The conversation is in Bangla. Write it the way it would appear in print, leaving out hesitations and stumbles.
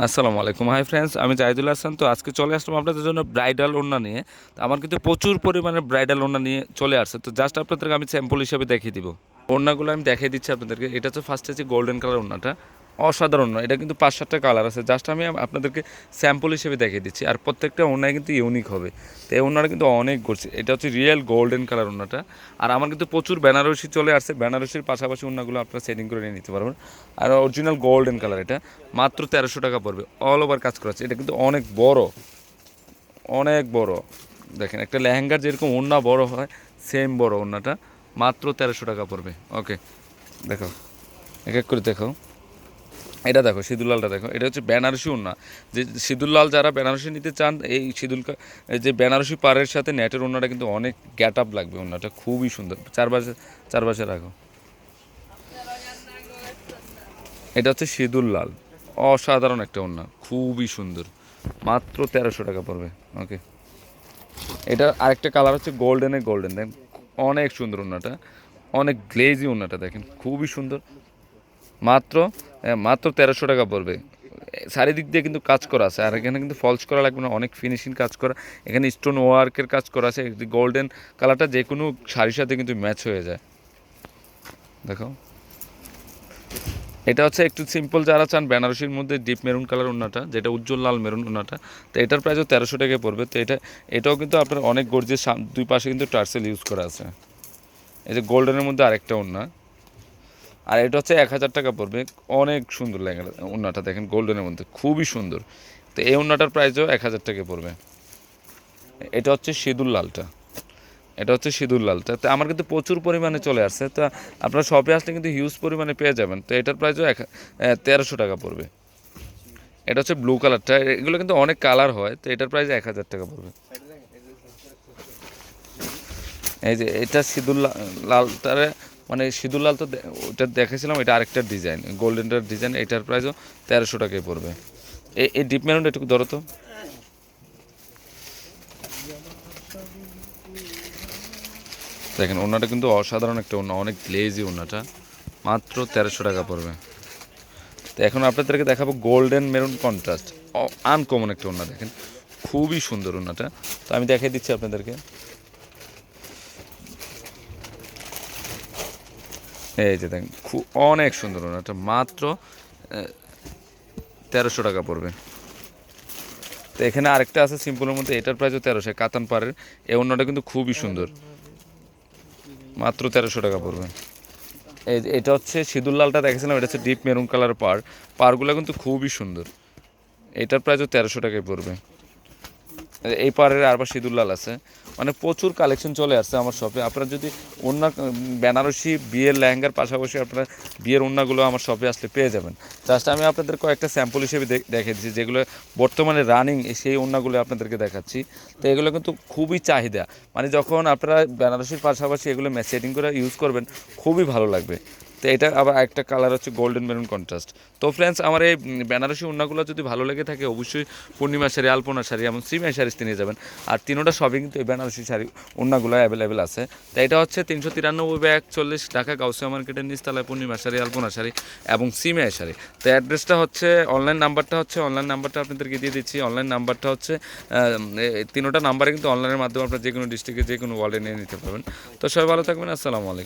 আসসালামু আলাইকুম। হাই ফ্রেন্ডস, আমি জাহিদুল হাসান। তো আজকে চলে আসলাম আপনাদের জন্য ব্রাইডাল ওড়না নিয়ে। তো আমার কিন্তু প্রচুর পরিমাণে ব্রাইডাল ওড়না নিয়ে চলে আসছে। তো জাস্ট আপনাদেরকে আমি স্যাম্পল হিসেবে দেখিয়ে দিব। ওড়নাগুলো আমি দেখিয়ে দিচ্ছি আপনাদেরকে। এটা হচ্ছে ফার্স্টে যে গোল্ডেন কালার ওড়নাটা, অসাধারণ না, এটা কিন্তু 5-7টা কালার আছে। জাস্ট আমি আপনাদেরকে স্যাম্পল হিসেবে দেখিয়ে দিচ্ছি। আর প্রত্যেকটা ওড়নায় কিন্তু ইউনিক হবে। তো এই ওড়নাটা কিন্তু অনেক ঘুরছে। এটা হচ্ছে রিয়েল গোল্ডেন কালার ওড়নাটা। আর আমার কিন্তু প্রচুর বেনারসি চলে আসছে। বেনারসির পাশাপাশি ওড়নাগুলো আপনারা সেটিং করে নিয়ে নিতে পারবেন। আর অরিজিনাল গোল্ডেন কালার, এটা মাত্র 1300 টাকা পড়বে। অল ওভার কাজ করা আছে। এটা কিন্তু অনেক বড়, অনেক বড়। দেখেন, একটা লেহেঙ্গার যেরকম ওড়না বড় হয়, সেম বড় ওড়নাটা। মাত্র 1300 টাকা পড়বে। ওকে, দেখো, এক এক করে দেখো। এটা দেখো, সিঁদুরলালটা দেখো। এটা হচ্ছে বেনারসি ওড়না। যে সিঁদুরলাল যারা বেনারসি নিতে চান, এই এই যে বেনারসি পাড়ের সাথে নেটের ওড়নাটা কিন্তু অনেক গ্যাট আপ লাগবে। ওড়নাটা খুবই সুন্দর। চার পাশে রাখো। এটা হচ্ছে সিঁদুরলাল, অসাধারণ একটা ওড়না, খুবই সুন্দর। মাত্র 1300 টাকা পড়বে। ওকে, এটা আরেকটা কালার হচ্ছে গোল্ডেনে গোল্ডেন। দেখেন, অনেক সুন্দর ওড়নাটা, অনেক গ্লেজি ওড়নাটা, দেখেন খুবই সুন্দর। মাত্র মাত্র 1300 টাকা পড়বে। চারিদিক দিয়ে কিন্তু কাজ করা আছে। আর এখানে কিন্তু ফলস করা লাগবে না, অনেক ফিনিশিং কাজ করা। এখানে স্টোন ওয়ার্কের কাজ করা আছে। গোল্ডেন কালারটা যে কোনো শাড়ির সাথে কিন্তু ম্যাচ হয়ে যায়। দেখো, এটা হচ্ছে একটু সিম্পল যারা চান, বেনারসির মধ্যে ডিপ মেরুন কালার ওড়নাটা, যেটা উজ্জ্বল লাল মেরুন ওড়নাটা। তো এটার প্রাইসও 1300 টাকায় পড়বে। তো এটাও কিন্তু আপনার অনেক গর্জিয়াস, দুই পাশে কিন্তু টার্সেল ইউজ করা আছে। এই যে গোল্ডেনের মধ্যে আরেকটা ওড়না, আর এটা হচ্ছে 1000 টাকা পড়বে। অনেক সুন্দর লাগে ওড়নাটা, দেখেন গোল্ডেনের মধ্যে খুবই সুন্দর। তো এই ওড়নাটার প্রাইসও 1000 টাকা পড়বে। এটা হচ্ছে সিঁদুর লালটা, এটা হচ্ছে সিঁদুর লালটা। তো আমার কিন্তু প্রচুর পরিমাণে চলে আসছে। তো আপনার শপে আসলে কিন্তু হিউজ পরিমাণে পেয়ে যাবেন। তো এটার প্রাইসও 1300 টাকা পড়বে। এটা হচ্ছে ব্লু কালারটা। এগুলো কিন্তু অনেক কালার হয়। তো এটার প্রাইস 1000 টাকা পড়বে। এই যে এটা সিঁদুর লালটারে, মানে সিঁদুর লাল তো ওটা দেখেছিলাম, এটা আরেকটা ডিজাইন, গোল্ডেনটার ডিজাইন। এটার প্রাইসও 1300 টাকায় পড়বে। এই ডিপ মেরুনটা একটু ধরো তো। দেখেন, ওনাটা কিন্তু অসাধারণ একটা ওনা, অনেক গ্লেজি ওনাটা। মাত্র 1300 টাকা পড়বে। তো এখন আপনাদেরকে দেখাবো গোল্ডেন মেরুন কন্ট্রাস্ট, আনকমন একটা ওনা। দেখেন, খুবই সুন্দর ওনাটা। তো আমি দেখাই দিচ্ছি আপনাদেরকে। এই যে দেখেন, অনেক সুন্দর ওনাটা। মাত্র 1300 টাকা পড়বে। তো এখানে আরেকটা আছে সিম্পলের মধ্যে, এটার প্রাইসও 1300, কাতান পাড়ের। এই ওনাটা কিন্তু খুবই সুন্দর। মাত্র 1300 টাকা পড়বে। এটা হচ্ছে সিঁদুর লালটা দেখেছিলাম, এটা হচ্ছে ডিপ মেরুন কালার পাড়গুলো কিন্তু খুবই সুন্দর। এটার প্রাইসও 1300 টাকায় পড়বে। এই পাড়ের আরবার সিঁদুর লাল আছে। মানে প্রচুর কালেকশন চলে আসছে আমার শপে। আপনারা যদি ওড়না, বেনারসি বিয়ের লেহেঙ্গার পাশাপাশি আপনারা বিয়ের ওড়নাগুলো আমার শপে আসলে পেয়ে যাবেন। জাস্ট আমি আপনাদের কয়েকটা স্যাম্পল হিসেবে দেখে দিচ্ছি, যেগুলো বর্তমানে রানিং, সেই ওড়নাগুলো আপনাদেরকে দেখাচ্ছি। তো এগুলো কিন্তু খুবই চাহিদা। মানে যখন আপনারা বেনারসির পাশাপাশি এগুলো সেটিং করে ইউজ করবেন, খুবই ভালো লাগবে। তো এটা আবার একটা কালার হচ্ছে গোল্ডেন মেরুন কন্ট্রাস্ট। তো ফ্রেন্ডস, আমার এই বেনারসি ওড়নাগুলো যদি ভালো লেগে থাকে, অবশ্যই পূর্ণিমা শাড়ি, আলপনা শাড়ি এবং সিমিয়া শাড়ি নিয়ে যাবেন। আর তিনোটা সবই কিন্তু এই বেনারসি শাড়ি ওড়নাগুলো অ্যাভেলেবেল আছে। তো এটা হচ্ছে 393/41 ঢাকা গাউসিয়া মার্কেটের নিচতলায় পূর্ণিমা শাড়ি, আলপনা শাড়ি এবং সিমিয়া শাড়ি। তো অ্যাড্রেসটা হচ্ছে, অনলাইন নাম্বারটা আপনাদেরকে দিয়ে দিচ্ছি। অনলাইন নাম্বারটা হচ্ছে, তিনোটা নাম্বারে কিন্তু অনলাইনের মাধ্যমে আপনার যে কোনো ডিস্ট্রিক্টে যে কোনো ওয়ার্ডে নিয়ে নিতে পারবেন। তো সবাই ভালো থাকবেন। আসসালামু আলাইকুম।